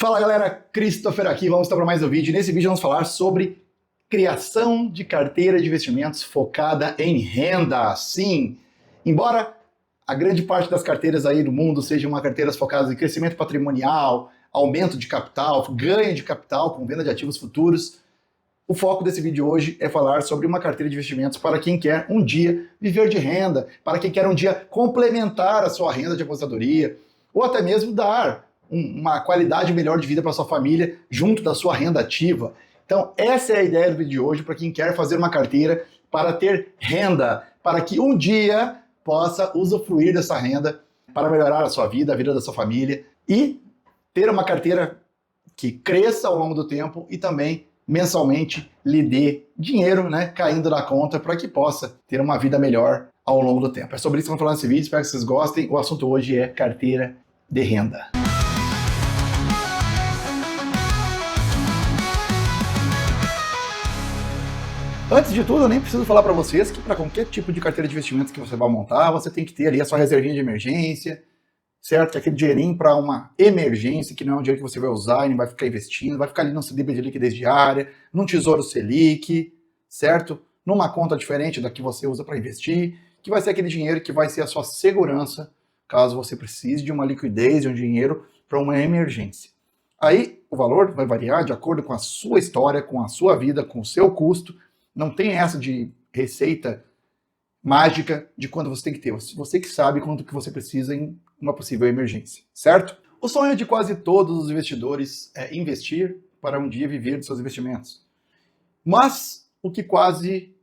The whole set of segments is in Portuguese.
Fala galera, Christopher aqui, vamos estar para mais um vídeo. Nesse vídeo vamos falar sobre criação de carteira de investimentos focada em renda. Sim, embora a grande parte das carteiras aí do mundo sejam carteiras focadas em crescimento patrimonial, aumento de capital, ganho de capital com venda de ativos futuros, o foco desse vídeo hoje é falar sobre uma carteira de investimentos para quem quer um dia viver de renda, para quem quer um dia complementar a sua renda de aposentadoria, ou até mesmo dar uma qualidade melhor de vida para sua família junto da sua renda ativa. Então essa é a ideia do vídeo de hoje para quem quer fazer uma carteira para ter renda, para que um dia possa usufruir dessa renda para melhorar a sua vida, a vida da sua família e ter uma carteira que cresça ao longo do tempo e também mensalmente lhe dê dinheiro, né, caindo na conta para que possa ter uma vida melhor ao longo do tempo. É sobre isso que vamos falar nesse vídeo, espero que vocês gostem. O assunto hoje é carteira de renda. Antes de tudo, eu nem preciso falar para vocês que para qualquer tipo de carteira de investimentos que você vai montar, você tem que ter ali a sua reservinha de emergência, certo? Que é aquele dinheirinho para uma emergência, que não é um dinheiro que você vai usar e não vai ficar investindo, vai ficar ali no CDB de liquidez diária, num Tesouro Selic, certo? Numa conta diferente da que você usa para investir, que vai ser aquele dinheiro que vai ser a sua segurança, caso você precise de uma liquidez, de um dinheiro para uma emergência. Aí o valor vai variar de acordo com a sua história, com a sua vida, com o seu custo. Não tem essa de receita mágica de quanto você tem que ter. Você que sabe quanto que você precisa em uma possível emergência, certo? O sonho de quase todos os investidores é investir para um dia viver de seus investimentos. Mas o que quase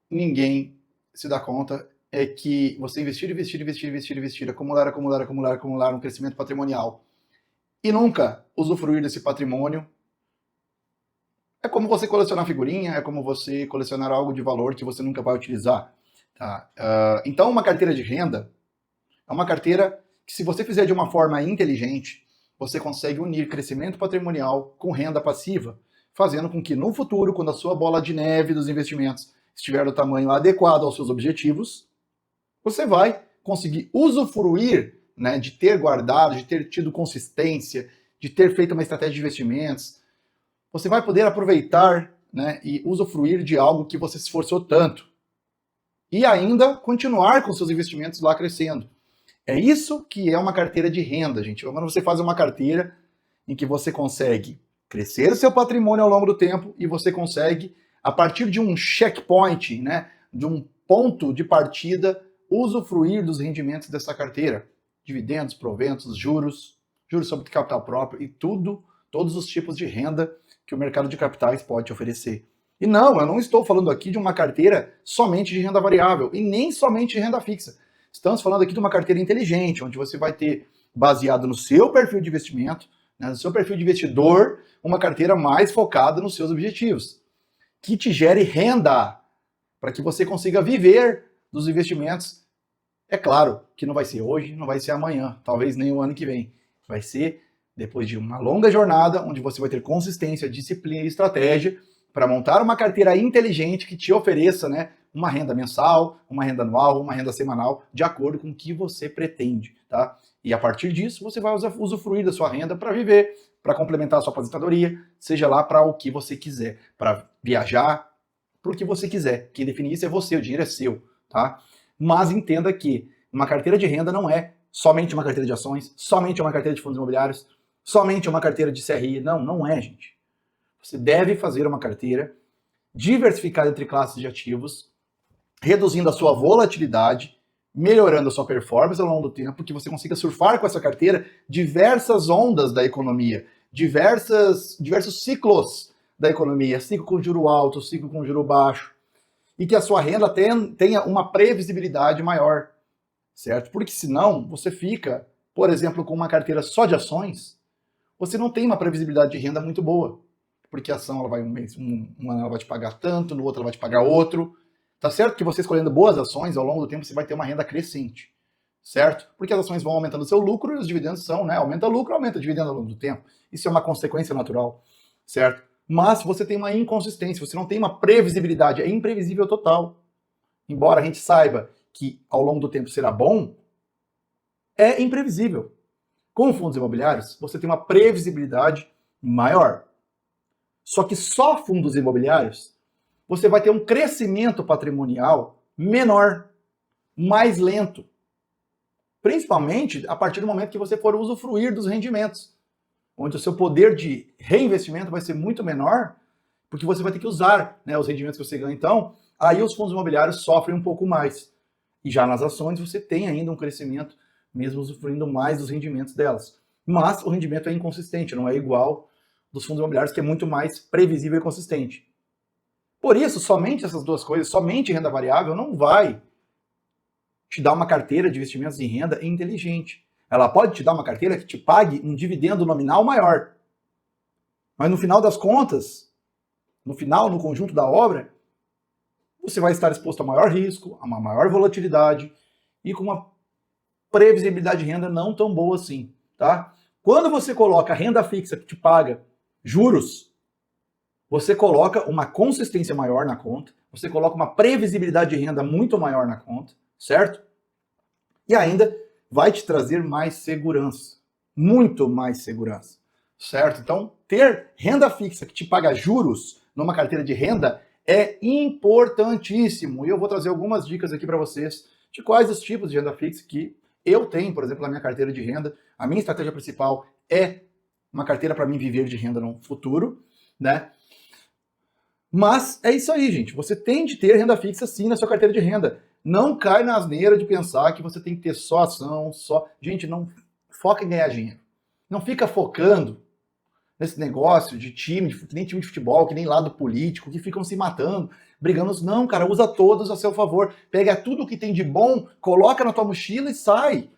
ninguém se dá conta é que você investir, acumular um crescimento patrimonial e nunca usufruir desse patrimônio é como você colecionar figurinha, é como você colecionar algo de valor que você nunca vai utilizar. Tá? Então uma carteira de renda é uma carteira que, se você fizer de uma forma inteligente, você consegue unir crescimento patrimonial com renda passiva, fazendo com que no futuro, quando a sua bola de neve dos investimentos estiver do tamanho adequado aos seus objetivos, você vai conseguir usufruir, né, de ter guardado, de ter tido consistência, de ter feito uma estratégia de investimentos. Você vai poder aproveitar, né, e usufruir de algo que você se esforçou tanto. E ainda continuar com seus investimentos lá crescendo. É isso que é uma carteira de renda, gente. Quando você faz uma carteira em que você consegue crescer o seu patrimônio ao longo do tempo e você consegue, a partir de um checkpoint, né, de um ponto de partida, usufruir dos rendimentos dessa carteira. Dividendos, proventos, juros sobre capital próprio e todos os tipos de renda que o mercado de capitais pode te oferecer. E não, eu não estou falando aqui de uma carteira somente de renda variável e nem somente de renda fixa. Estamos falando aqui de uma carteira inteligente, onde você vai ter, baseado no seu perfil de investimento, né, no seu perfil de investidor, uma carteira mais focada nos seus objetivos, que te gere renda, para que você consiga viver dos investimentos. É claro que não vai ser hoje, não vai ser amanhã, talvez nem o ano que vem. Vai ser depois de uma longa jornada, onde você vai ter consistência, disciplina e estratégia para montar uma carteira inteligente que te ofereça, né, uma renda mensal, uma renda anual, uma renda semanal, de acordo com o que você pretende, tá? E a partir disso, você vai usufruir da sua renda para viver, para complementar a sua aposentadoria, seja lá para o que você quiser, para viajar, para o que você quiser. Quem definir isso é você, o dinheiro é seu, tá? Mas entenda que uma carteira de renda não é somente uma carteira de ações, somente uma carteira de fundos imobiliários, somente uma carteira de CRI. Não é, gente. Você deve fazer uma carteira diversificada entre classes de ativos, reduzindo a sua volatilidade, melhorando a sua performance ao longo do tempo, que você consiga surfar com essa carteira diversas ondas da economia, diversos ciclos da economia, ciclo com juro alto, ciclo com juro baixo, e que a sua renda tenha uma previsibilidade maior, certo? Porque senão você fica, por exemplo, com uma carteira só de ações, você não tem uma previsibilidade de renda muito boa, porque a ação ela vai um ano ela vai te pagar tanto, no outro ela vai te pagar outro. Tá certo que você escolhendo boas ações, ao longo do tempo você vai ter uma renda crescente, certo? Porque as ações vão aumentando o seu lucro e os dividendos são, né, aumenta o lucro, aumenta o dividendo ao longo do tempo. Isso é uma consequência natural, certo? Mas se você tem uma inconsistência, você não tem uma previsibilidade, é imprevisível total. Embora a gente saiba que ao longo do tempo será bom, é imprevisível. Com fundos imobiliários, você tem uma previsibilidade maior. Só que só fundos imobiliários, você vai ter um crescimento patrimonial menor, mais lento. Principalmente a partir do momento que você for usufruir dos rendimentos, onde o seu poder de reinvestimento vai ser muito menor, porque você vai ter que usar, né, os rendimentos que você ganha. Então, aí os fundos imobiliários sofrem um pouco mais. E já nas ações você tem ainda um crescimento, mesmo usufruindo mais dos rendimentos delas. Mas o rendimento é inconsistente, não é igual dos fundos imobiliários, que é muito mais previsível e consistente. Por isso, somente essas duas coisas, somente renda variável, não vai te dar uma carteira de investimentos em renda inteligente. Ela pode te dar uma carteira que te pague um dividendo nominal maior. Mas no final das contas, no conjunto da obra, você vai estar exposto a maior risco, a uma maior volatilidade e com uma previsibilidade de renda não tão boa assim, tá? Quando você coloca renda fixa que te paga juros, você coloca uma consistência maior na conta, você coloca uma previsibilidade de renda muito maior na conta, certo? E ainda vai te trazer mais segurança, muito mais segurança, certo? Então, ter renda fixa que te paga juros numa carteira de renda é importantíssimo. E eu vou trazer algumas dicas aqui para vocês de quais os tipos de renda fixa que eu tenho, por exemplo, na minha carteira de renda. A minha estratégia principal é uma carteira para mim viver de renda no futuro, né? Mas é isso aí, gente. Você tem de ter renda fixa sim na sua carteira de renda. Não cai na asneira de pensar que você tem que ter só ação, só... Gente, não foca em ganhar dinheiro. Não fica focando nesse negócio de time, que nem time de futebol, que nem lado político, que ficam se matando, brigando. Não, cara, usa todos a seu favor. Pega tudo que tem de bom, coloca na tua mochila e sai.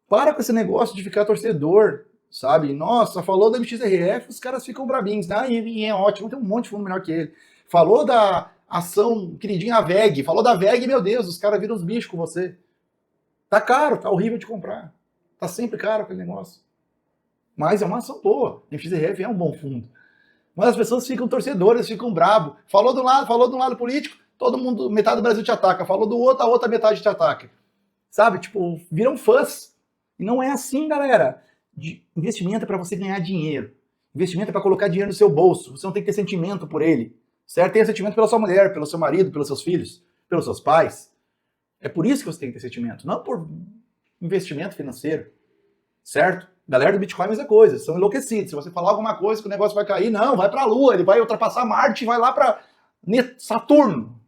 Para com esse negócio de ficar torcedor, sabe? Nossa, falou da MXRF, os caras ficam brabinhos. Ah, e é ótimo, tem um monte de fundo melhor que ele. Falou da ação queridinha VEG, falou da VEG, meu Deus, os caras viram os bichos com você. Tá caro, tá horrível de comprar. Tá sempre caro aquele negócio. Mas é uma ação boa. MXRF é um bom fundo. Mas as pessoas ficam torcedoras, ficam brabo. Falou de um lado político, todo mundo, metade do Brasil te ataca. Falou do outro, a outra metade te ataca. Sabe? Tipo, viram fãs. E não é assim, galera. Investimento é para você ganhar dinheiro. Investimento é para colocar dinheiro no seu bolso. Você não tem que ter sentimento por ele. Certo? Tem sentimento pela sua mulher, pelo seu marido, pelos seus filhos, pelos seus pais. É por isso que você tem que ter sentimento. Não por investimento financeiro. Certo? Galera do Bitcoin é a mesma coisa. São enlouquecidos. Se você falar alguma coisa que o negócio vai cair, não, vai para a Lua. Ele vai ultrapassar Marte e vai lá para Saturno.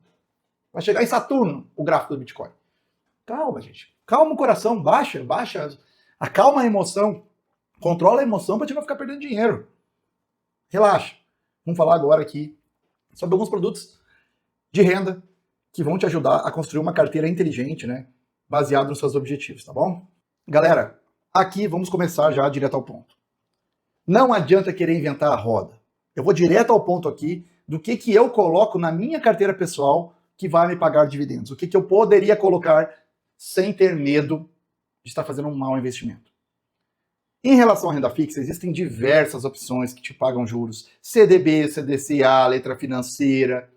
Vai chegar em Saturno o gráfico do Bitcoin. Calma, gente. Calma o coração. Baixa. Acalma a emoção. Controla a emoção para te não ficar perdendo dinheiro. Relaxa. Vamos falar agora aqui sobre alguns produtos de renda que vão te ajudar a construir uma carteira inteligente, né? Baseado nos seus objetivos, tá bom? Galera, aqui vamos começar já direto ao ponto. Não adianta querer inventar a roda. Eu vou direto ao ponto aqui do que eu coloco na minha carteira pessoal que vai me pagar dividendos. O que eu poderia colocar sem ter medo de estar fazendo um mau investimento. Em relação à renda fixa, existem diversas opções que te pagam juros. CDB, CDCA, letra financeira,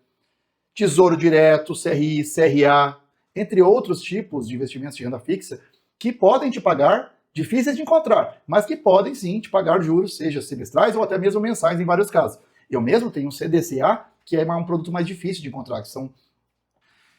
Tesouro Direto, CRI, CRA, entre outros tipos de investimentos de renda fixa que podem te pagar, difíceis de encontrar, mas que podem sim te pagar juros, seja semestrais ou até mesmo mensais em vários casos. Eu mesmo tenho um CDCA, que é um produto mais difícil de encontrar, que são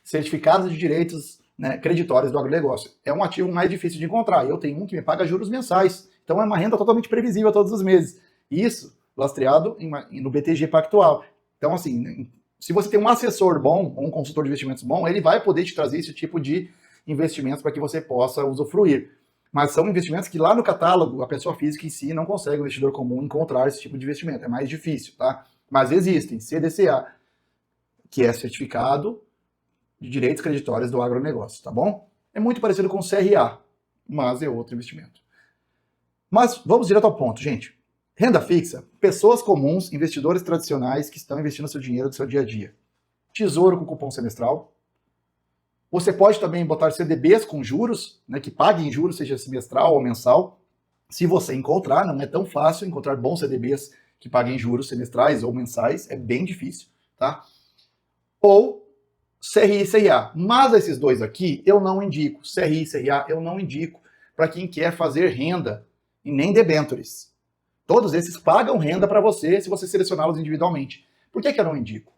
certificados de direitos, né, creditórios do agronegócio. É um ativo mais difícil de encontrar. Eu tenho um que me paga juros mensais. Então é uma renda totalmente previsível todos os meses. Isso lastreado no BTG Pactual. Então, assim, se você tem um assessor bom, ou um consultor de investimentos bom, ele vai poder te trazer esse tipo de investimentos para que você possa usufruir. Mas são investimentos que lá no catálogo, a pessoa física em si não consegue, o investidor comum, encontrar esse tipo de investimento. É mais difícil, tá? Mas existem. CDCA, que é certificado de direitos creditórios do agronegócio, tá bom? É muito parecido com o CRA, mas é outro investimento. Mas vamos direto ao ponto, gente. Renda fixa, pessoas comuns, investidores tradicionais que estão investindo seu dinheiro do seu dia a dia. Tesouro com cupom semestral. Você pode também botar CDBs com juros, né, que paguem juros, seja semestral ou mensal. Se você encontrar, não é tão fácil encontrar bons CDBs que paguem juros semestrais ou mensais, é bem difícil, tá? Ou CRI e CRA. Mas esses dois aqui eu não indico. CRI e CRA eu não indico para quem quer fazer renda e nem debentures. Todos esses pagam renda para você se você selecioná-los individualmente. Por que eu não indico?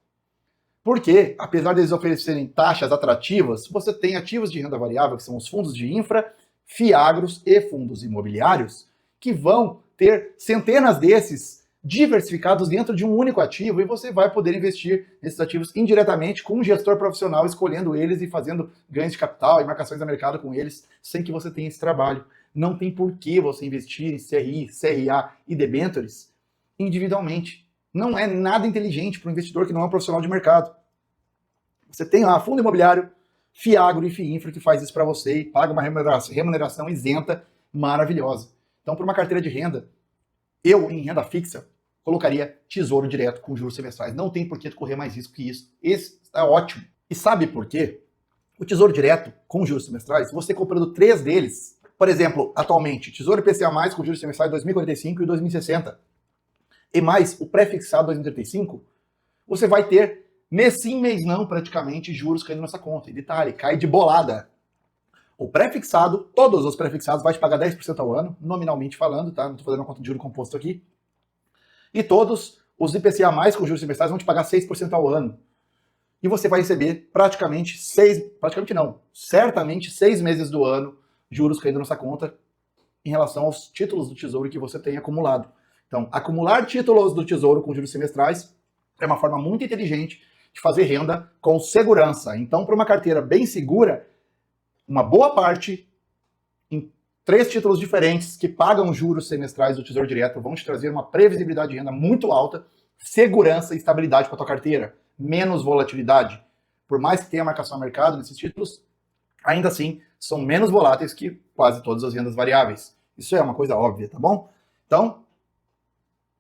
Porque, apesar deles oferecerem taxas atrativas, você tem ativos de renda variável, que são os fundos de infra, fiagros e fundos imobiliários, que vão ter centenas desses diversificados dentro de um único ativo, e você vai poder investir nesses ativos indiretamente com um gestor profissional, escolhendo eles e fazendo ganhos de capital e marcações a mercado com eles, sem que você tenha esse trabalho. Não tem por que você investir em CRI, CRA e debêntures individualmente. Não é nada inteligente para um investidor que não é um profissional de mercado. Você tem lá fundo imobiliário, fiagro e FIINFRA que faz isso para você e paga uma remuneração isenta maravilhosa. Então, para uma carteira de renda, eu, em renda fixa, colocaria tesouro direto com juros semestrais. Não tem por que correr mais risco que isso. Esse é ótimo. E sabe por quê? O tesouro direto com juros semestrais, você comprando 3 deles, por exemplo, atualmente, tesouro IPCA+, com juros semestrais 2045 e 2060, e mais o pré-fixado 2035, você vai ter mês sim, mês não, praticamente, juros caindo nessa conta. E detalhe, cai de bolada. O pré-fixado, todos os pré-fixados, vai te pagar 10% ao ano, nominalmente falando, tá? Não estou fazendo uma conta de juro composto aqui. E todos os IPCA+, com juros semestrais, vão te pagar 6% ao ano. E você vai receber certamente 6 meses do ano, juros caindo nessa conta, em relação aos títulos do Tesouro que você tem acumulado. Então, acumular títulos do Tesouro com juros semestrais é uma forma muito inteligente de fazer renda com segurança. Então, para uma carteira bem segura, uma boa parte em 3 títulos diferentes que pagam juros semestrais do Tesouro Direto vão te trazer uma previsibilidade de renda muito alta, segurança e estabilidade para a tua carteira, menos volatilidade. Por mais que tenha marcação a mercado nesses títulos, ainda assim são menos voláteis que quase todas as rendas variáveis. Isso é uma coisa óbvia, tá bom? Então,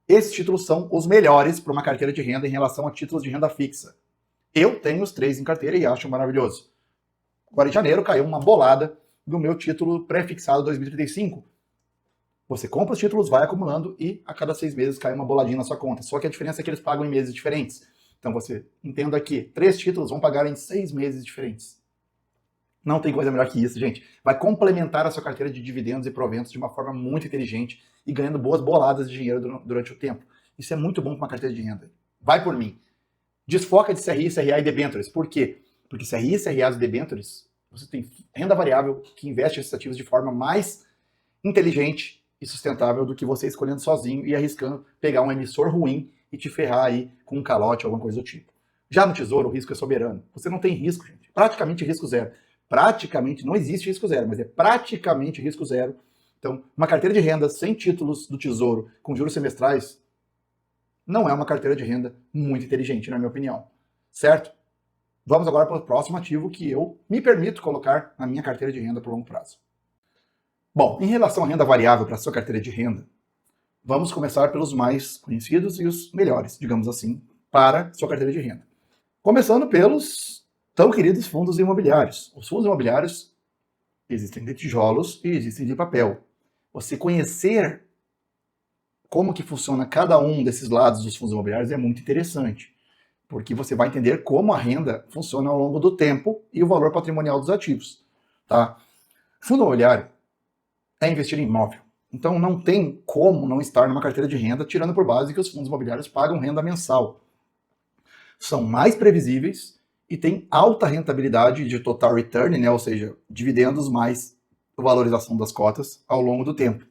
esses títulos são os melhores para uma carteira de renda em relação a títulos de renda fixa. Eu tenho os 3 em carteira e acho maravilhoso. Agora em janeiro caiu uma bolada do meu título pré-fixado 2035. Você compra os títulos, vai acumulando e a cada 6 meses cai uma boladinha na sua conta. Só que a diferença é que eles pagam em meses diferentes. Então você entenda que 3 títulos vão pagar em 6 meses diferentes. Não tem coisa melhor que isso, gente. Vai complementar a sua carteira de dividendos e proventos de uma forma muito inteligente e ganhando boas boladas de dinheiro durante o tempo. Isso é muito bom para uma carteira de renda. Vai por mim. Desfoca de CRI, CRA e debêntures. Por quê? Porque CRI, CRA e debêntures, você tem renda variável que investe esses ativos de forma mais inteligente e sustentável do que você escolhendo sozinho e arriscando pegar um emissor ruim e te ferrar aí com um calote ou alguma coisa do tipo. Já no Tesouro, o risco é soberano. Você não tem risco, gente. Praticamente risco zero. Praticamente, não existe risco zero, mas é praticamente risco zero. Então, uma carteira de renda sem títulos do Tesouro, com juros semestrais, não é uma carteira de renda muito inteligente, na minha opinião. Certo? Vamos agora para o próximo ativo que eu me permito colocar na minha carteira de renda por longo prazo. Bom, em relação à renda variável para a sua carteira de renda, vamos começar pelos mais conhecidos e os melhores, digamos assim, para sua carteira de renda. Começando pelos tão queridos fundos imobiliários. Os fundos imobiliários existem de tijolos e existem de papel. Você conhecer como que funciona cada um desses lados dos fundos imobiliários é muito interessante, porque você vai entender como a renda funciona ao longo do tempo e o valor patrimonial dos ativos. Tá? Fundo imobiliário é investir em imóvel. Então não tem como não estar numa carteira de renda, tirando por base que os fundos imobiliários pagam renda mensal. São mais previsíveis e têm alta rentabilidade de total return, né? Ou seja, dividendos mais valorização das cotas ao longo do tempo.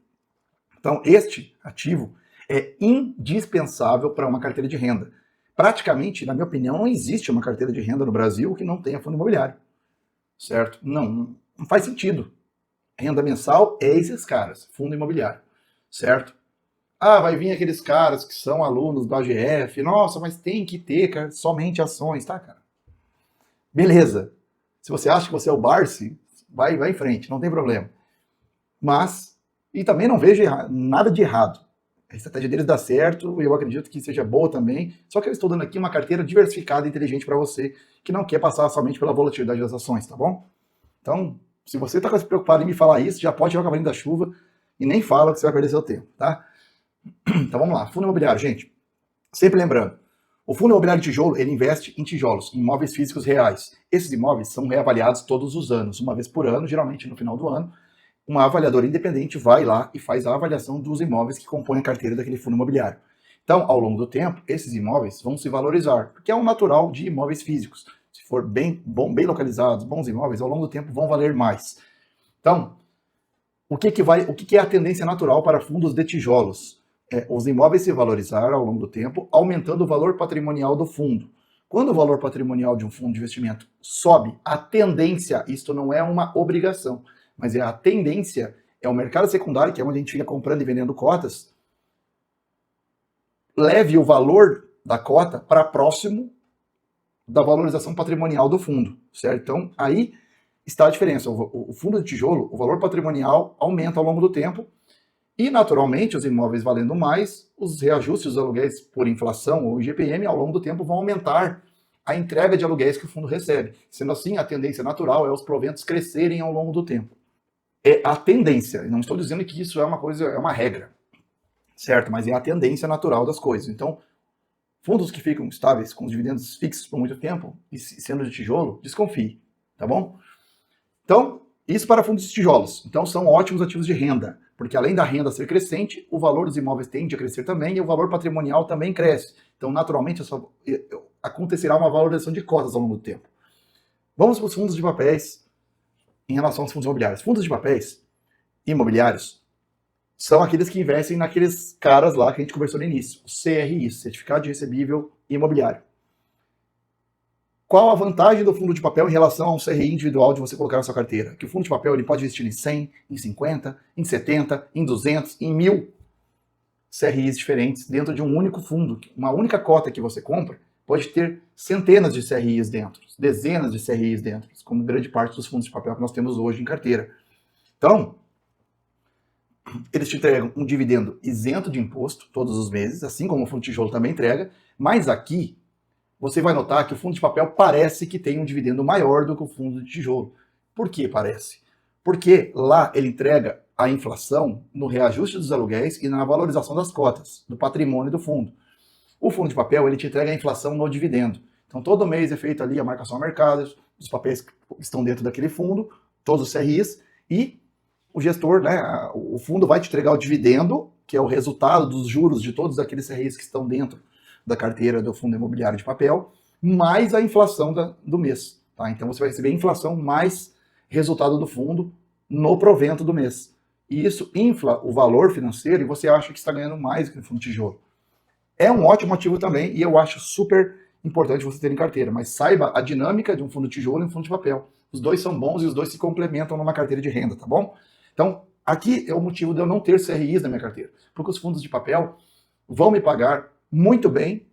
Então, este ativo é indispensável para uma carteira de renda. Praticamente, na minha opinião, não existe uma carteira de renda no Brasil que não tenha fundo imobiliário. Certo? Não faz sentido. Renda mensal é esses caras, fundo imobiliário. Certo? Ah, vai vir aqueles caras que são alunos do AGF. Nossa, mas tem que ter, cara, somente ações, tá, cara? Beleza. Se você acha que você é o Barsi, vai em frente, não tem problema. Mas, e também não vejo nada de errado. A estratégia deles dá certo, eu acredito que seja boa também, só que eu estou dando aqui uma carteira diversificada e inteligente para você, que não quer passar somente pela volatilidade das ações, tá bom? Então, se você está preocupado em me falar isso, já pode tirar o cavalinho da chuva e nem fala que você vai perder seu tempo, tá? Então vamos lá, fundo imobiliário, gente. Sempre lembrando, o fundo imobiliário de tijolo, ele investe em tijolos, em imóveis físicos reais. Esses imóveis são reavaliados todos os anos, uma vez por ano, geralmente no final do ano, uma avaliadora independente vai lá e faz a avaliação dos imóveis que compõem a carteira daquele fundo imobiliário. Então, ao longo do tempo, esses imóveis vão se valorizar, porque é um natural de imóveis físicos. Se for bem localizados, bons imóveis, ao longo do tempo vão valer mais. Então, o que é a tendência natural para fundos de tijolos? Os imóveis se valorizar ao longo do tempo, aumentando o valor patrimonial do fundo. Quando o valor patrimonial de um fundo de investimento sobe, a tendência, isto não é uma obrigação, mas é a tendência, é o mercado secundário, que é onde a gente fica comprando e vendendo cotas, leve o valor da cota para próximo da valorização patrimonial do fundo, certo? Então, aí está a diferença. O fundo de tijolo, o valor patrimonial aumenta ao longo do tempo e, naturalmente, os imóveis valendo mais, os reajustes dos aluguéis por inflação ou IGPM ao longo do tempo vão aumentar a entrega de aluguéis que o fundo recebe. Sendo assim, a tendência natural é os proventos crescerem ao longo do tempo. É a tendência. Não estou dizendo que isso é uma coisa, é uma regra, certo? Mas é a tendência natural das coisas. Então, fundos que ficam estáveis com os dividendos fixos por muito tempo e sendo de tijolo, desconfie, tá bom? Então, isso para fundos de tijolos. Então, são ótimos ativos de renda, porque além da renda ser crescente, o valor dos imóveis tende a crescer também e o valor patrimonial também cresce. Então, naturalmente, acontecerá uma valorização de cotas ao longo do tempo. Vamos para os fundos de papéis em relação aos fundos imobiliários. Fundos de papéis imobiliários são aqueles que investem naqueles caras lá que a gente conversou no início, o CRI, Certificado de Recebível Imobiliário. Qual a vantagem do fundo de papel em relação a um CRI individual de você colocar na sua carteira? Que o fundo de papel ele pode investir em 100, em 50, em 70, em 200, em 1000 CRIs diferentes dentro de um único fundo. Uma única cota que você compra pode ter centenas de CRIs dentro, dezenas de CRIs dentro, como grande parte dos fundos de papel que nós temos hoje em carteira. Então, eles te entregam um dividendo isento de imposto todos os meses, assim como o fundo de tijolo também entrega, mas aqui você vai notar que o fundo de papel parece que tem um dividendo maior do que o fundo de tijolo. Por que parece? Porque lá ele entrega a inflação no reajuste dos aluguéis e na valorização das cotas, do patrimônio do fundo. O fundo de papel ele te entrega a inflação no dividendo. Então todo mês é feita ali a marcação a mercado, dos papéis que estão dentro daquele fundo, todos os CRIs, e o gestor, né, o fundo vai te entregar o dividendo, que é o resultado dos juros de todos aqueles CRIs que estão dentro da carteira do fundo imobiliário de papel, mais a inflação do mês. Tá? Então você vai receber a inflação mais resultado do fundo no provento do mês. E isso infla o valor financeiro e você acha que está ganhando mais que no fundo de tijolo. É um ótimo ativo também e eu acho super importante você ter em carteira, mas saiba a dinâmica de um fundo de tijolo e um fundo de papel. Os dois são bons e os dois se complementam numa carteira de renda, tá bom? Então, aqui é o motivo de eu não ter CRIs na minha carteira, porque os fundos de papel vão me pagar muito bem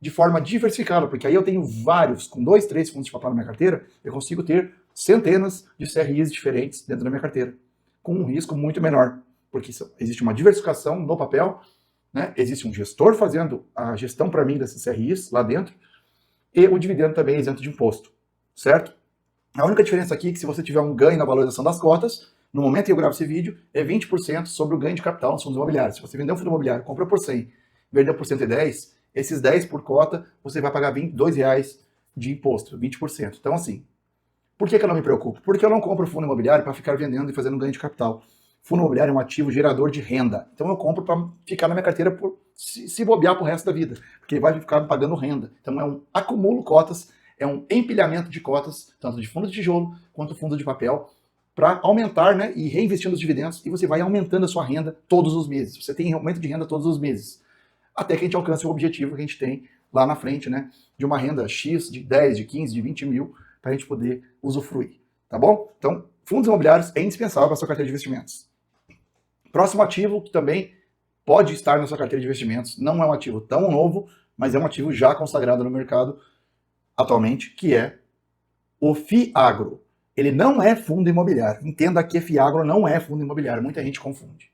de forma diversificada, porque aí eu tenho vários, com 2, 3 fundos de papel na minha carteira, eu consigo ter centenas de CRIs diferentes dentro da minha carteira, com um risco muito menor, porque existe uma diversificação no papel, né? Existe um gestor fazendo a gestão para mim desses CRIs lá dentro, e o dividendo também é isento de imposto, certo? A única diferença aqui é que se você tiver um ganho na valorização das cotas, no momento que eu gravo esse vídeo, é 20% sobre o ganho de capital nos fundos imobiliários. Se você vender um fundo imobiliário, compra por 100, vendeu por 110, esses 10 por cota, você vai pagar R$22 de imposto, 20%. Então, assim, por que eu não me preocupo? Porque eu não compro fundo imobiliário para ficar vendendo e fazendo ganho de capital. Fundo imobiliário é um ativo gerador de renda. Então, eu compro para ficar na minha carteira por se bobear pro resto da vida, porque vai ficar pagando renda. Então, é um acumulo cotas, é um empilhamento de cotas, tanto de fundo de tijolo quanto fundo de papel, para aumentar, né, e reinvestir nos dividendos, e você vai aumentando a sua renda todos os meses. Você tem aumento de renda todos os meses, até que a gente alcance o objetivo que a gente tem lá na frente, né, de uma renda X, de 10, de 15, de 20 mil, para a gente poder usufruir, tá bom? Então, fundos imobiliários é indispensável para a sua carteira de investimentos. Próximo ativo que também pode estar na sua carteira de investimentos, não é um ativo tão novo, mas é um ativo já consagrado no mercado atualmente, que é o FIAGRO. Ele não é fundo imobiliário. Entenda que FIAGRO não é fundo imobiliário. Muita gente confunde.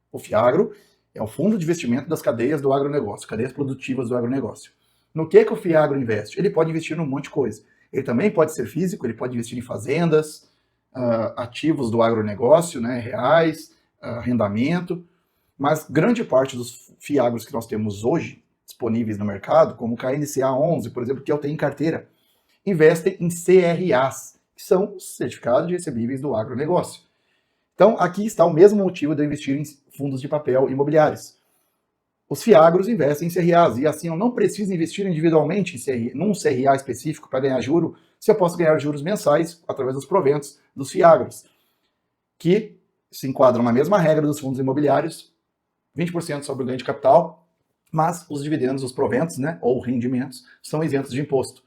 O FIAGRO é o fundo de investimento das cadeias do agronegócio, cadeias produtivas do agronegócio. No que o FIAGRO investe? Ele pode investir num monte de coisa. Ele também pode ser físico, ele pode investir em fazendas, ativos do agronegócio, né, reais, arrendamento, mas grande parte dos FIAGROs que nós temos hoje disponíveis no mercado, como o KNCA 11, por exemplo, que eu tenho em carteira, investem em CRAs, que são certificados de recebíveis do agronegócio. Então, aqui está o mesmo motivo de eu investir em fundos de papel imobiliários. Os FIAGROS investem em CRAs, e assim eu não preciso investir individualmente num CRA específico para ganhar juro, se eu posso ganhar juros mensais através dos proventos dos FIAGROS, que se enquadram na mesma regra dos fundos imobiliários, 20% sobre o ganho de capital, mas os dividendos, os proventos, né, ou rendimentos, são isentos de imposto.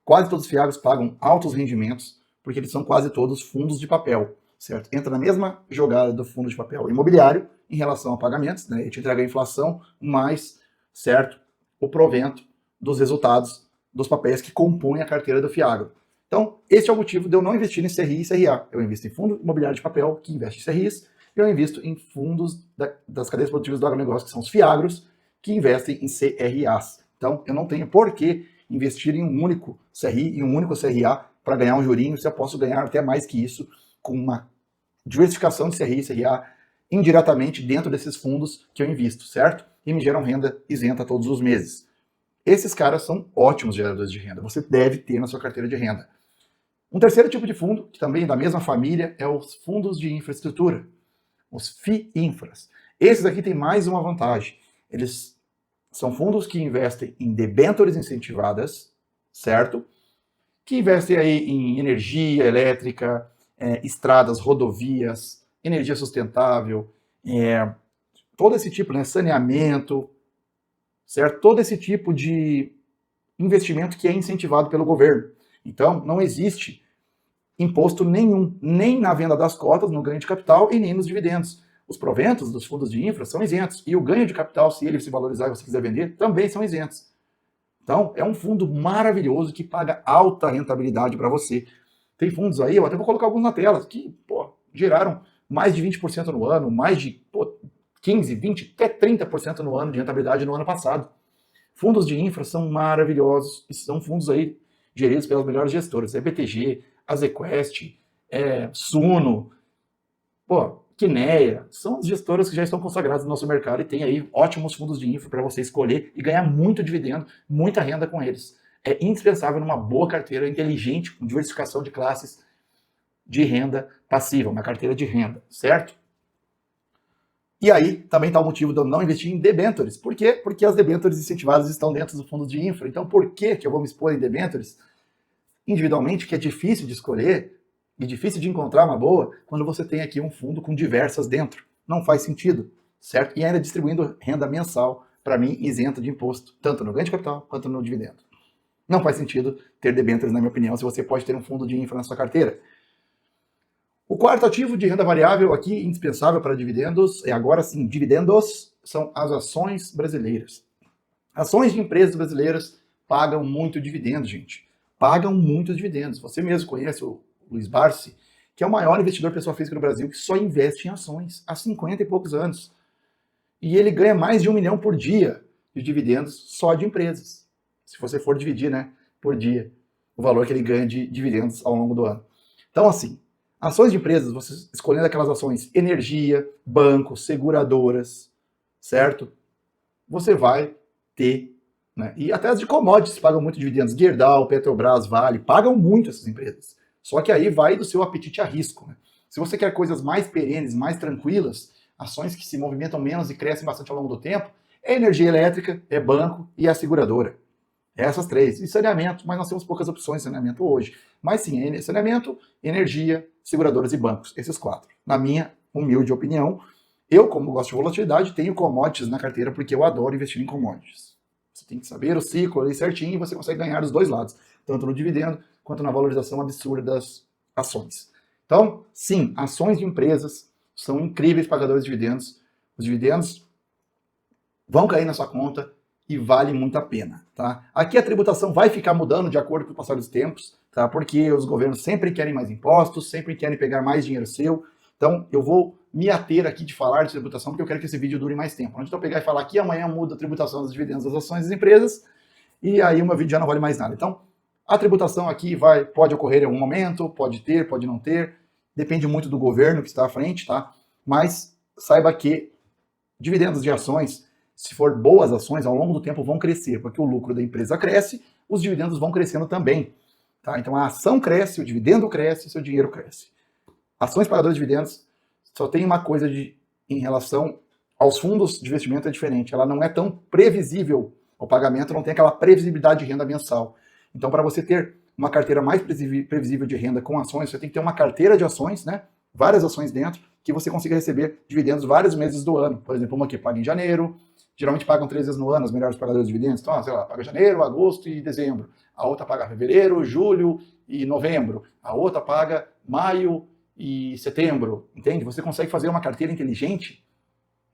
Quase todos os FIAGROS pagam altos rendimentos, porque eles são quase todos fundos de papel, certo? Entra na mesma jogada do fundo de papel imobiliário em relação a pagamentos, né? Ele te entrega a inflação mais, certo, o provento dos resultados dos papéis que compõem a carteira do FIAGRO. Então, esse é o motivo de eu não investir em CRI e CRA. Eu invisto em fundo imobiliário de papel, que investe em CRIs, e eu invisto em fundos das cadeias produtivas do agronegócio, que são os FIAGROS, que investem em CRAs. Então, eu não tenho por que investir em um único CRI e um único CRA para ganhar um jurinho, se eu posso ganhar até mais que isso com uma diversificação de CRI e CRA indiretamente dentro desses fundos que eu invisto, certo? E me geram renda isenta todos os meses. Esses caras são ótimos geradores de renda, você deve ter na sua carteira de renda. Um terceiro tipo de fundo, que também é da mesma família, é os fundos de infraestrutura, os FIINFRAs. Esses aqui têm mais uma vantagem. Eles são fundos que investem em debêntures incentivadas, certo? Que investem aí em energia elétrica, estradas, rodovias, energia sustentável, todo esse tipo, né, saneamento, certo? Todo esse tipo de investimento que é incentivado pelo governo. Então, não existe imposto nenhum, nem na venda das cotas, no ganho de capital e nem nos dividendos. Os proventos dos fundos de infra são isentos. E o ganho de capital, se ele se valorizar e você quiser vender, também são isentos. Então, é um fundo maravilhoso que paga alta rentabilidade para você. Tem fundos aí, eu até vou colocar alguns na tela, que geraram mais de 20% no ano, mais de 15, 20, até 30% no ano de rentabilidade no ano passado. Fundos de infra são maravilhosos e são fundos aí geridos pelas melhores gestoras. BTG, Azequest, Suno, Quineia, são as gestoras que já estão consagradas no nosso mercado e tem aí ótimos fundos de infra para você escolher e ganhar muito dividendo, muita renda com eles. É indispensável numa boa carteira inteligente, com diversificação de classes de renda passiva, uma carteira de renda, certo? E aí também está o motivo de eu não investir em debêntures. Por quê? Porque as debêntures incentivadas estão dentro do fundo de infra. Então por que eu vou me expor em debêntures individualmente, que é difícil de escolher e difícil de encontrar uma boa, quando você tem aqui um fundo com diversas dentro? Não faz sentido, certo? E ainda distribuindo renda mensal, para mim, isenta de imposto, tanto no ganho de capital quanto no dividendo. Não faz sentido ter debêntures, na minha opinião, se você pode ter um fundo de infra na sua carteira. O quarto ativo de renda variável aqui, indispensável para dividendos, agora sim, dividendos, são as ações brasileiras. Ações de empresas brasileiras pagam muito dividendo, gente. Pagam muitos dividendos. Você mesmo conhece o Luiz Barsi, que é o maior investidor pessoa física no Brasil, que só investe em ações há 50 e poucos anos. E ele ganha mais de 1 milhão por dia de dividendos só de empresas. Se você for dividir, né, por dia, o valor que ele ganha de dividendos ao longo do ano. Então, assim, ações de empresas, você escolhendo aquelas ações energia, bancos, seguradoras, certo? Você vai ter, né? E até as de commodities pagam muito dividendos. Gerdau, Petrobras, Vale, pagam muito essas empresas. Só que aí vai do seu apetite a risco, né? Se você quer coisas mais perenes, mais tranquilas, ações que se movimentam menos e crescem bastante ao longo do tempo, é energia elétrica, é banco e a seguradora. Essas três. E saneamento, mas nós temos poucas opções de saneamento hoje. Mas sim, saneamento, energia, seguradoras e bancos. Esses 4. Na minha humilde opinião, eu, como gosto de volatilidade, tenho commodities na carteira porque eu adoro investir em commodities. Você tem que saber o ciclo ali certinho e você consegue ganhar dos dois lados, tanto no dividendo quanto na valorização absurda das ações. Então, sim, ações de empresas são incríveis pagadores de dividendos. Os dividendos vão cair na sua conta e vale muito a pena, tá? Aqui a tributação vai ficar mudando de acordo com o passar dos tempos, tá? Porque os governos sempre querem mais impostos, sempre querem pegar mais dinheiro seu. Então, eu vou me ater aqui de falar de tributação, porque eu quero que esse vídeo dure mais tempo. Antes de eu pegar e falar aqui, amanhã muda a tributação dos dividendos das ações das empresas, e aí o meu vídeo já não vale mais nada. Então, a tributação aqui pode ocorrer em algum momento, pode ter, pode não ter, depende muito do governo que está à frente, tá? Mas saiba que dividendos de ações, se for boas ações, ao longo do tempo vão crescer, porque o lucro da empresa cresce, os dividendos vão crescendo também. Tá? Então a ação cresce, o dividendo cresce, seu dinheiro cresce. Ações pagadoras de dividendos só tem uma coisa em relação aos fundos de investimento é diferente. Ela não é tão previsível. O pagamento não tem aquela previsibilidade de renda mensal. Então, para você ter uma carteira mais previsível de renda com ações, você tem que ter uma carteira de ações, né? Várias ações dentro, que você consiga receber dividendos vários meses do ano. Por exemplo, uma que paga em janeiro, geralmente pagam 3 vezes no ano os melhores pagadores de dividendos. Então, sei lá, paga janeiro, agosto e dezembro. A outra paga fevereiro, julho e novembro. A outra paga maio e setembro. Entende? Você consegue fazer uma carteira inteligente,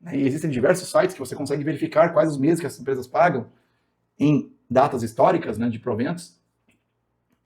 né? E existem diversos sites que você consegue verificar quais os meses que as empresas pagam em datas históricas, né, de proventos.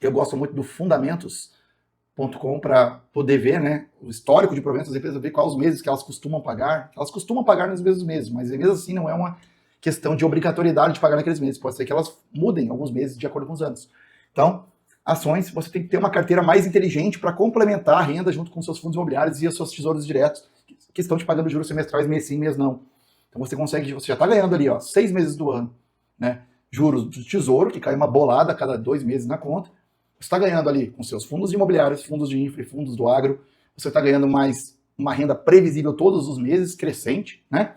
Eu gosto muito do fundamentos.com para poder ver, né, o histórico de proventos das empresas, ver quais os meses que elas costumam pagar. Elas costumam pagar nos mesmos meses, mas mesmo assim não é uma questão de obrigatoriedade de pagar naqueles meses. Pode ser que elas mudem alguns meses de acordo com os anos. Então, ações, você tem que ter uma carteira mais inteligente para complementar a renda junto com seus fundos imobiliários e os seus tesouros diretos, que estão te pagando juros semestrais mês sim, mês não. Então você consegue, você já está ganhando ali, ó, 6 meses do ano, né? Juros do tesouro, que cai uma bolada a cada 2 meses na conta. Você está ganhando ali com seus fundos imobiliários, fundos de infra e fundos do agro. Você está ganhando mais uma renda previsível todos os meses, crescente, né?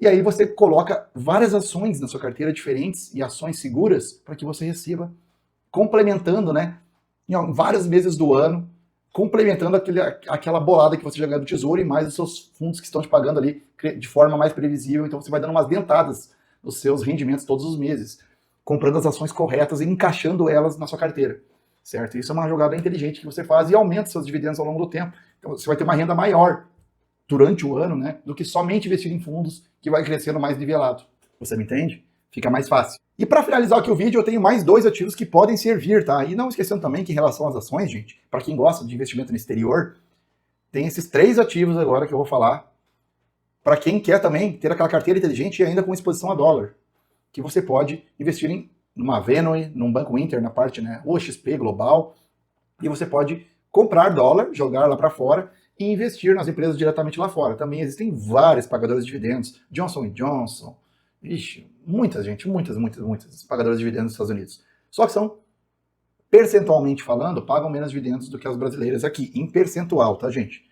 E aí você coloca várias ações na sua carteira diferentes e ações seguras para que você receba, complementando, né? Em vários meses do ano, complementando aquela bolada que você já ganhou do tesouro e mais os seus fundos que estão te pagando ali de forma mais previsível. Então você vai dando umas dentadas nos seus rendimentos todos os meses, comprando as ações corretas e encaixando elas na sua carteira, certo? Isso é uma jogada inteligente que você faz e aumenta seus dividendos ao longo do tempo. Então você vai ter uma renda maior durante o ano, né, do que somente investir em fundos que vai crescendo mais nivelado. Você me entende? Fica mais fácil. E para finalizar aqui o vídeo, eu tenho mais 2 ativos que podem servir, tá? E não esquecendo também que em relação às ações, gente, para quem gosta de investimento no exterior, tem esses 3 ativos agora que eu vou falar, para quem quer também ter aquela carteira inteligente e ainda com exposição a dólar, que você pode investir em numa Venue, num Banco Inter, na parte, né, OXP Global, e você pode comprar dólar, jogar lá para fora e investir nas empresas diretamente lá fora. Também existem vários pagadores de dividendos, Johnson & Johnson, ixi, muita gente, muitas pagadores de dividendos nos Estados Unidos. Só que são, percentualmente falando, pagam menos dividendos do que as brasileiras aqui, em percentual, tá, gente?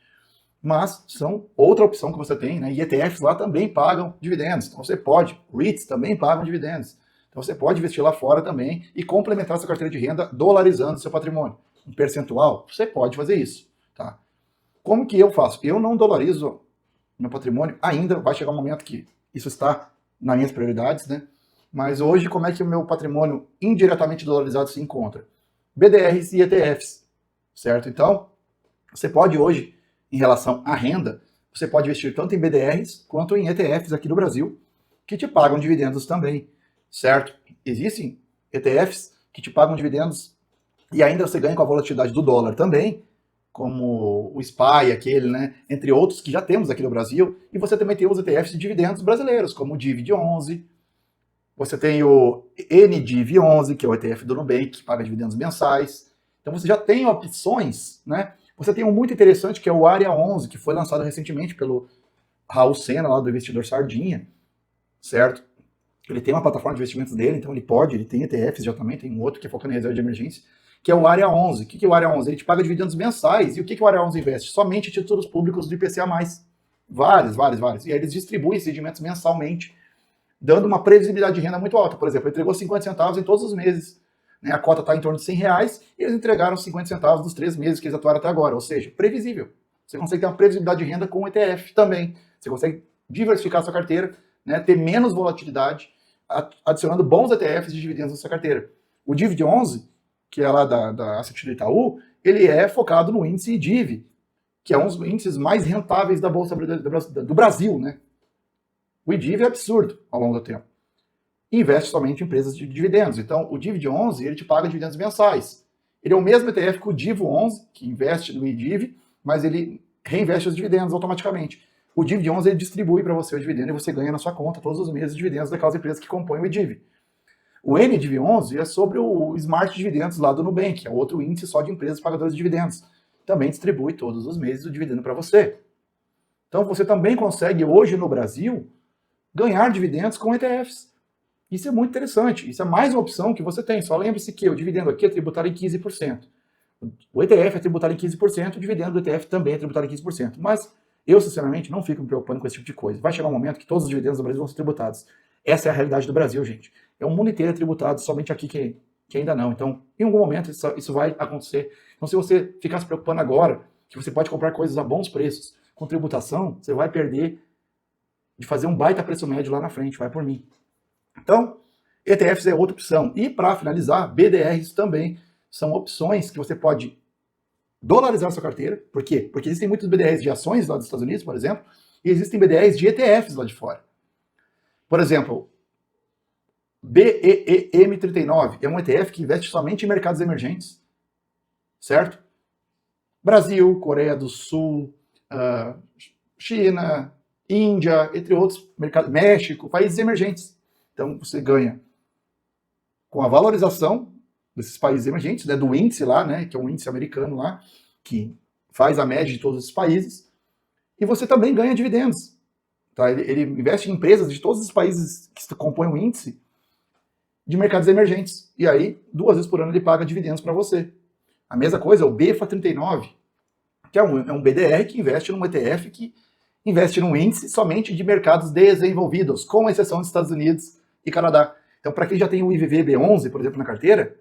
Mas são outra opção que você tem, né? E ETFs lá também pagam dividendos. Então você pode, REITs também pagam dividendos. Então você pode investir lá fora também e complementar sua carteira de renda dolarizando seu patrimônio. Um percentual, você pode fazer isso, tá? Como que eu faço? Eu não dolarizo meu patrimônio ainda, vai chegar um momento que isso está nas minhas prioridades, né? Mas hoje, como é que o meu patrimônio indiretamente dolarizado se encontra? BDRs e ETFs, certo? Então, você pode hoje, em relação à renda, você pode investir tanto em BDRs quanto em ETFs aqui no Brasil, que te pagam dividendos também, certo? Existem ETFs que te pagam dividendos e ainda você ganha com a volatilidade do dólar também, como o SPY, aquele, né? Entre outros que já temos aqui no Brasil. E você também tem os ETFs de dividendos brasileiros, como o DIVD11. Você tem o NDIV11, que é o ETF do Nubank, que paga dividendos mensais. Então você já tem opções, né? Você tem um muito interessante que é o Área 11, que foi lançado recentemente pelo Raul Sena, lá do Investidor Sardinha, certo? Ele tem uma plataforma de investimentos dele, então ele tem ETFs já também, tem um outro que é focado em reserva de emergência, que é o Área 11. O que é o Área 11? Ele te paga dividendos mensais. E o que o Área 11 investe? Somente títulos públicos do IPCA+. Vários. E aí eles distribuem esses rendimentos mensalmente, dando uma previsibilidade de renda muito alta. Por exemplo, ele entregou 50 centavos em todos os meses. Né? A cota está em torno de R$100 e eles entregaram 50 centavos nos 3 meses que eles atuaram até agora. Ou seja, previsível. Você consegue ter uma previsibilidade de renda com o ETF também. Você consegue diversificar a sua carteira, né? Ter menos volatilidade, adicionando bons ETFs de dividendos na sua carteira. O DIVD11, que é lá da Asset do Itaú, ele é focado no índice IDIV, que é um dos índices mais rentáveis da Bolsa do Brasil, né? O IDIV é absurdo ao longo do tempo. E investe somente em empresas de dividendos. Então, o DIVD11, ele te paga dividendos mensais. Ele é o mesmo ETF que o DIVO11, que investe no IDIV, mas ele reinveste os dividendos automaticamente. O DIVD11, ele distribui para você o dividendo e você ganha na sua conta todos os meses os dividendos daquelas empresas que compõem o IDIV. O NDIV11 é sobre o Smart Dividendos lá do Nubank, que é outro índice só de empresas pagadoras de dividendos. Também distribui todos os meses o dividendo para você. Então você também consegue hoje no Brasil ganhar dividendos com ETFs. Isso é muito interessante. Isso é mais uma opção que você tem. Só lembre-se que o dividendo aqui é tributário em 15%. O ETF é tributário em 15%, o dividendo do ETF também é tributário em 15%. Mas Eu, sinceramente, não fico me preocupando com esse tipo de coisa. Vai chegar um momento que todos os dividendos do Brasil vão ser tributados. Essa é a realidade do Brasil, gente. É o mundo inteiro tributado, somente aqui que ainda não. Então, em algum momento, isso vai acontecer. Então, se você ficar se preocupando agora, que você pode comprar coisas a bons preços, com tributação, você vai perder de fazer um baita preço médio lá na frente, vai por mim. Então, ETFs é outra opção. E, para finalizar, BDRs também são opções que você pode dolarizar sua carteira. Por quê? Porque existem muitos BDRs de ações lá dos Estados Unidos, por exemplo, e existem BDRs de ETFs lá de fora. Por exemplo, BEEM39 é um ETF que investe somente em mercados emergentes, certo? Brasil, Coreia do Sul, China, Índia, entre outros mercados, México, países emergentes. Então você ganha com a valorização desses países emergentes, né, do índice lá, né, que é um índice americano lá, que faz a média de todos esses países, e você também ganha dividendos. Tá? Ele investe em empresas de todos os países que compõem o índice de mercados emergentes. E aí, 2 vezes por ano ele paga dividendos para você. A mesma coisa é o BEFA39, que é um BDR que investe num ETF que investe num índice somente de mercados desenvolvidos, com exceção dos Estados Unidos e Canadá. Então, para quem já tem o IVV-B11, por exemplo, na carteira,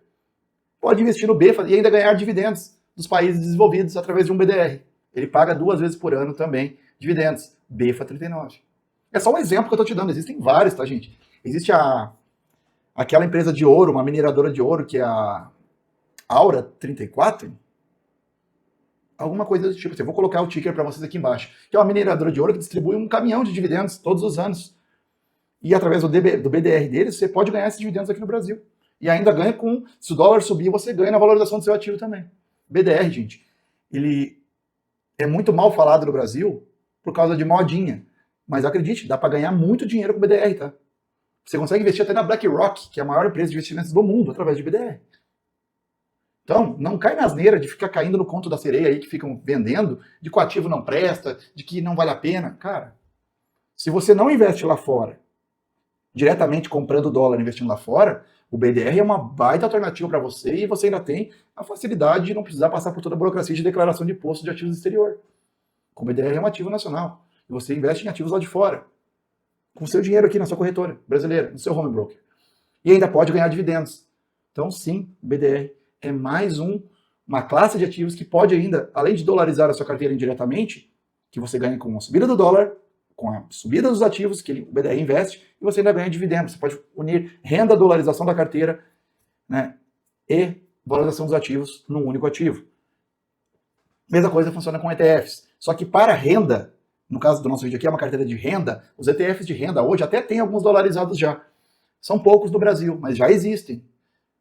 pode investir no BEFA e ainda ganhar dividendos dos países desenvolvidos através de um BDR. Ele paga 2 vezes por ano também dividendos. BEFA39. É só um exemplo que eu estou te dando. Existem vários, tá, gente? Existe aquela empresa de ouro, uma mineradora de ouro, que é a Aura 34. Alguma coisa do tipo. Eu vou colocar o ticker para vocês aqui embaixo. Que é uma mineradora de ouro que distribui um caminhão de dividendos todos os anos. E através do BDR deles, você pode ganhar esses dividendos aqui no Brasil. E ainda ganha se o dólar subir, você ganha na valorização do seu ativo também. BDR, gente, ele é muito mal falado no Brasil por causa de modinha. Mas acredite, dá para ganhar muito dinheiro com BDR, tá? Você consegue investir até na BlackRock, que é a maior empresa de investimentos do mundo, através de BDR. Então, não cai na asneira de ficar caindo no conto da sereia aí que ficam vendendo, de que o ativo não presta, de que não vale a pena. Cara, se você não investe lá fora, diretamente comprando dólar e investindo lá fora, o BDR é uma baita alternativa para você e você ainda tem a facilidade de não precisar passar por toda a burocracia de declaração de imposto de ativos do exterior. O BDR é um ativo nacional. E você investe em ativos lá de fora, com o seu dinheiro aqui na sua corretora brasileira, no seu home broker. E ainda pode ganhar dividendos. Então, sim, o BDR é mais uma classe de ativos que pode ainda, além de dolarizar a sua carteira indiretamente, que você ganha com a subida do dólar, com a subida dos ativos que o BDR investe, e você ainda ganha dividendos. Você pode unir renda, dolarização da carteira, né, e valorização dos ativos num único ativo. Mesma coisa funciona com ETFs. Só que para renda, no caso do nosso vídeo aqui, é uma carteira de renda, os ETFs de renda hoje até tem alguns dolarizados já. São poucos no Brasil, mas já existem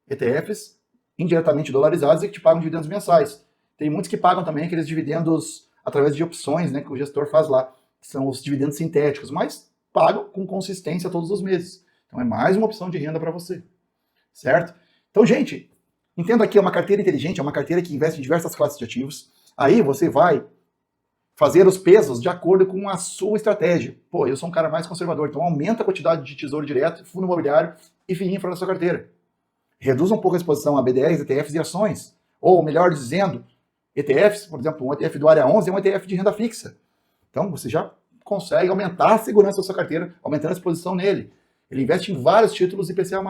ETFs indiretamente dolarizados e que te pagam dividendos mensais. Tem muitos que pagam também aqueles dividendos através de opções, né, que o gestor faz lá, que são os dividendos sintéticos, mas pagam com consistência todos os meses. Então é mais uma opção de renda para você, certo? Então, gente, entenda que é uma carteira inteligente, é uma carteira que investe em diversas classes de ativos. Aí você vai fazer os pesos de acordo com a sua estratégia. Pô, eu sou um cara mais conservador, então aumenta a quantidade de tesouro direto, fundo imobiliário e FII infra na sua carteira. Reduz um pouco a exposição a BDRs, ETFs e ações. Ou, melhor dizendo, ETFs, por exemplo, um ETF do Área 11 é um ETF de renda fixa. Então, você já consegue aumentar a segurança da sua carteira, aumentando a exposição nele. Ele investe em vários títulos IPCA+.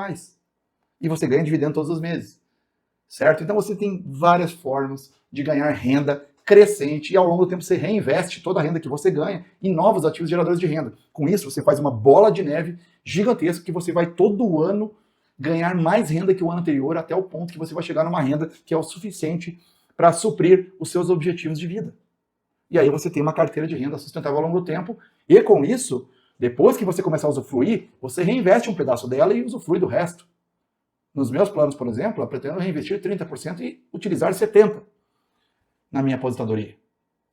E você ganha dividendo todos os meses. Certo? Então, você tem várias formas de ganhar renda crescente e ao longo do tempo você reinveste toda a renda que você ganha em novos ativos geradores de renda. Com isso, você faz uma bola de neve gigantesca que você vai todo ano ganhar mais renda que o ano anterior, até o ponto que você vai chegar numa renda que é o suficiente para suprir os seus objetivos de vida. E aí você tem uma carteira de renda sustentável ao longo do tempo, e com isso, depois que você começar a usufruir, você reinveste um pedaço dela e usufrui do resto. Nos meus planos, por exemplo, eu pretendo reinvestir 30% e utilizar 70% na minha aposentadoria.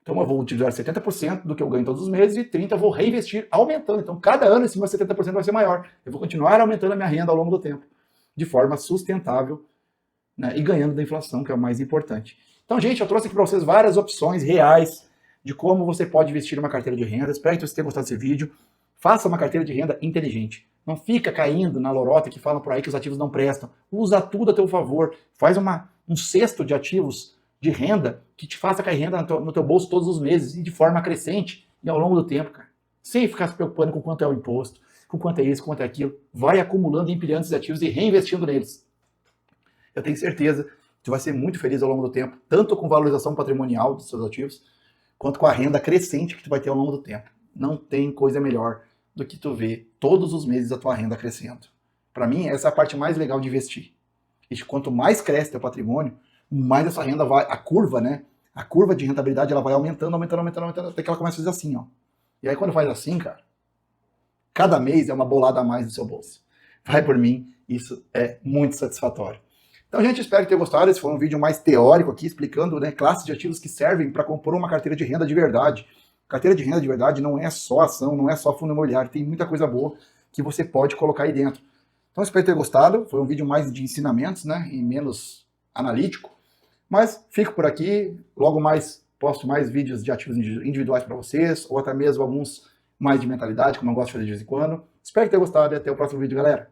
Então eu vou utilizar 70% do que eu ganho todos os meses e 30% eu vou reinvestir, aumentando. Então cada ano esse meu 70% vai ser maior. Eu vou continuar aumentando a minha renda ao longo do tempo, de forma sustentável, né, e ganhando da inflação, que é o mais importante. Então, gente, eu trouxe aqui para vocês várias opções reais de como você pode investir numa carteira de renda. Espero que você tenha gostado desse vídeo. Faça uma carteira de renda inteligente. Não fica caindo na lorota que falam por aí que os ativos não prestam. Usa tudo a teu favor. Faz um cesto de ativos de renda que te faça cair renda no teu bolso todos os meses e de forma crescente. E ao longo do tempo, cara, sem ficar se preocupando com quanto é o imposto, com quanto é isso, quanto é aquilo, vai acumulando e empilhando esses ativos e reinvestindo neles. Eu tenho certeza que você vai ser muito feliz ao longo do tempo, tanto com valorização patrimonial dos seus ativos, quanto com a renda crescente que tu vai ter ao longo do tempo. Não tem coisa melhor do que tu ver todos os meses a tua renda crescendo. Para mim, essa é a parte mais legal de investir. E quanto mais cresce teu patrimônio, mais essa renda vai, a curva, né? A curva de rentabilidade ela vai aumentando, até que ela começa a fazer assim, ó. E aí quando faz assim, cara, cada mês é uma bolada a mais no seu bolso. Vai por mim, isso é muito satisfatório. Então, gente, espero que tenham gostado. Esse foi um vídeo mais teórico aqui, explicando, né, classes de ativos que servem para compor uma carteira de renda de verdade. Carteira de renda de verdade não é só ação, não é só fundo imobiliário, tem muita coisa boa que você pode colocar aí dentro. Então, espero ter gostado. Foi um vídeo mais de ensinamentos, né, e menos analítico. Mas fico por aqui. Logo mais posto mais vídeos de ativos individuais para vocês, ou até mesmo alguns mais de mentalidade, como eu gosto de fazer de vez em quando. Espero ter gostado e até o próximo vídeo, galera.